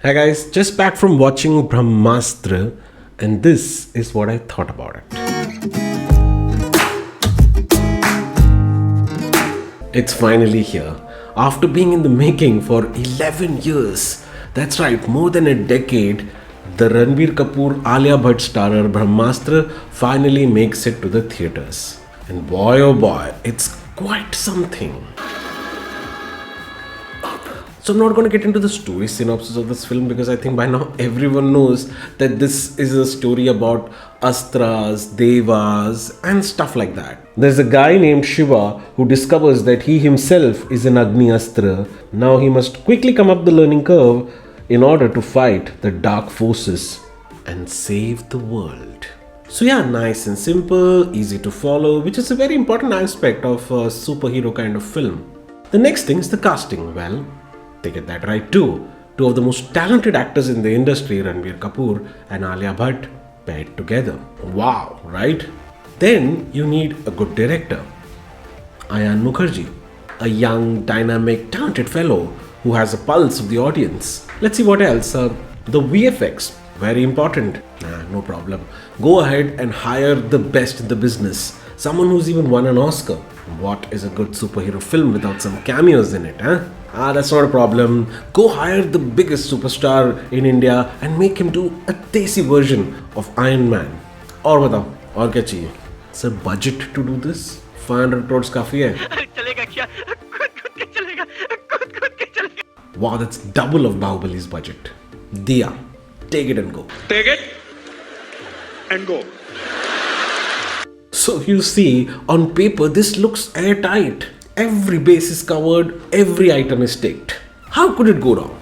Hi guys, just back from watching Brahmastra, and this is what I thought about it. It's finally here. After being in the making for 11 years, that's right, more than a decade, the Ranbir Kapoor Alia Bhatt starrer Brahmastra finally makes it to the theatres. And boy oh boy, it's quite something. So I'm not going to get into the story synopsis of this film because I think by now everyone knows that this is a story about Astras, Devas and stuff like that. There's a guy named Shiva who discovers that he himself is an Agni Astra. Now he must quickly come up the learning curve in order to fight the dark forces and save the world. So yeah, nice and simple, easy to follow, which is a very important aspect of a superhero kind of film. The next thing is the casting. Well, they get that right too. Two of the most talented actors in the industry, Ranbir Kapoor and Alia Bhatt, paired together. Wow, right? Then you need a good director. Ayan Mukherjee, a young, dynamic, talented fellow who has a pulse of the audience. Let's see what else. The VFX, very important. No problem. Go ahead and hire the best in the business. Someone who's even won an Oscar. What is a good superhero film without some cameos in it, huh? That's not a problem. Go hire the biggest superstar in India and make him do a desi version of Iron Man. और बताओ, और क्या चाहिए? Sir, budget to do this? 500 crores काफी है? चलेगा क्या? खुद के चलेगा. Wow, that's double of Bahubali's budget. Diya, take it and go. Take it and go. So you see, on paper this looks airtight. Every base is covered, every item is ticked. How could it go wrong?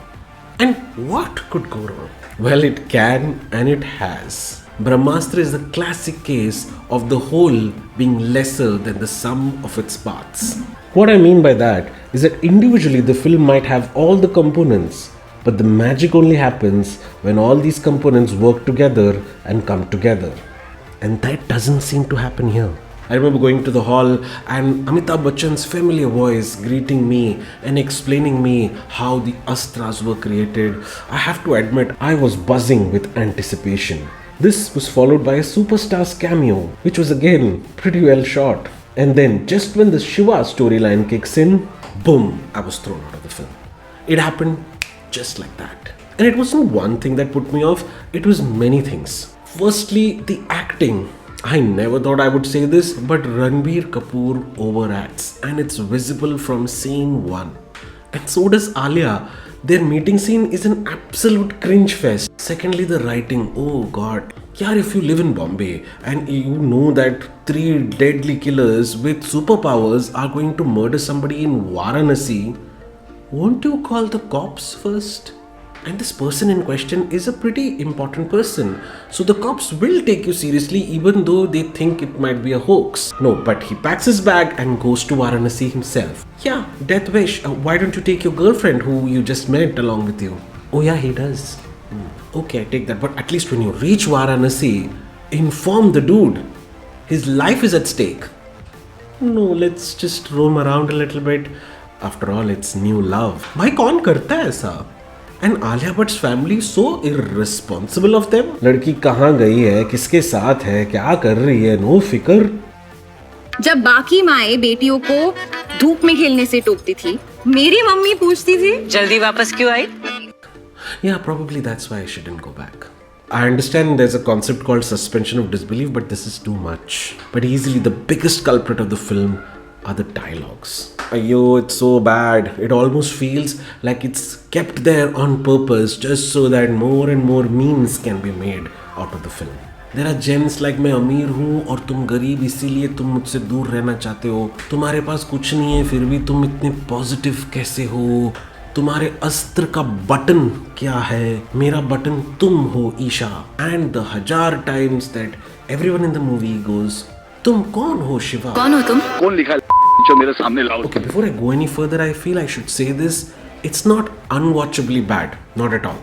And what could go wrong? Well, it can and it has. Brahmastra is a classic case of the whole being lesser than the sum of its parts. What I mean by that is that individually the film might have all the components, but the magic only happens when all these components work together and come together. And that doesn't seem to happen here. I remember going to the hall and Amitabh Bachchan's familiar voice greeting me and explaining me how the Astras were created. I have to admit, I was buzzing with anticipation. This was followed by a superstar's cameo, which was again pretty well shot. And then, just when the Shiva storyline kicks in, boom, I was thrown out of the film. It happened just like that. And it wasn't one thing that put me off, it was many things. Firstly, the acting. I never thought I would say this, but Ranbir Kapoor overacts and it's visible from scene 1. And so does Alia. Their meeting scene is an absolute cringe fest. Secondly, the writing. Oh god. Yeah, if you live in Bombay and you know that 3 deadly killers with superpowers are going to murder somebody in Varanasi, won't you call the cops first? And this person in question is a pretty important person. So the cops will take you seriously even though they think it might be a hoax. No, but he packs his bag and goes to Varanasi himself. Yeah, death wish. Why don't you take your girlfriend who you just met along with you? Oh yeah, he does. Okay, I take that. But at least when you reach Varanasi, inform the dude. His life is at stake. No, let's just roam around a little bit. After all, it's new love. Why कौन करता है ऐसा? And Alia Bhatt's family so irresponsible of them. लड़की कहाँ गई है, किसके साथ है, क्या कर रही है, no फिकर. जब बाकी माएं बेटियों को धूप में खेलने से टोकती थी, मेरी मम्मी पूछती थी जल्दी वापस क्यों आई? Yeah, probably that's why I shouldn't go back. I understand there's a concept called suspension of disbelief, but this is too much. But easily the biggest culprit of the film are the dialogues. Ayyo, it's so bad. It almost feels like it's kept there on purpose just so that more and more memes can be made out of the film. There are gems like मैं अमीर हूँ और तुम गरीब इसीलिए तुम मुझसे दूर रहना चाहते हो. तुम्हारे पास कुछ नहीं है फिर भी तुम इतने पॉजिटिव कैसे हो. तुम्हारे अस्त्र का बटन क्या है. मेरा बटन तुम हो Isha. And the 1000 times that everyone in the movie goes, तुम कौन हो शिवा? कौन हो तुम? कौन लिखा जो मेरे सामने लाओ. Okay, before I go any further, I feel I should say this. It's not unwatchably bad, not at all.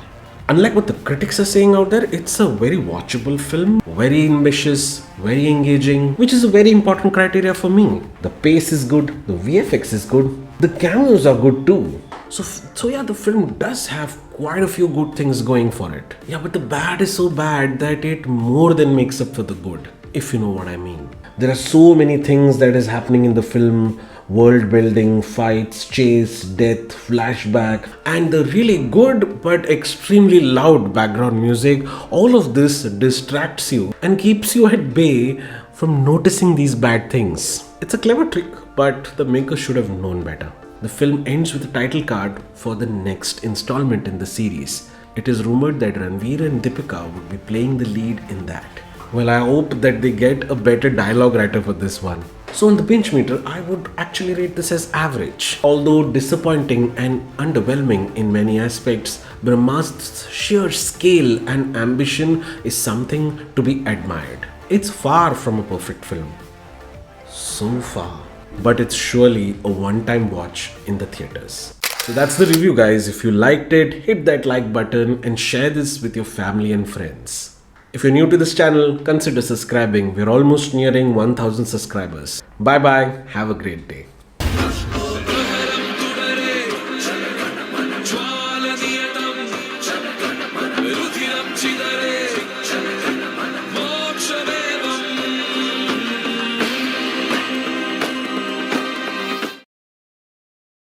Unlike what the critics are saying out there, it's a very watchable film, very ambitious, very engaging, which is a very important criteria for me. The pace is good, the VFX is good, the cameos are good too. So yeah, the film does have quite a few good things going for it. Yeah, but the bad is so bad that it more than makes up for the good, if you know what I mean. There are so many things that is happening in the film: world building, fights, chase, death, flashback, and the really good but extremely loud background music. All of this distracts you and keeps you at bay from noticing these bad things. It's a clever trick, but the maker should have known better. The film ends with a title card for the next installment in the series. It is rumored that Ranveer and Deepika would be playing the lead in that. Well, I hope that they get a better dialogue writer for this one. So on the pinch meter, I would actually rate this as average. Although disappointing and underwhelming in many aspects, Brahmastra's sheer scale and ambition is something to be admired. It's far from a perfect film. So far. But it's surely a one-time watch in the theaters. So that's the review, guys. If you liked it, hit that like button and share this with your family and friends. If you're new to this channel, consider subscribing. We're almost nearing 1000 subscribers. Bye bye. Have a great day.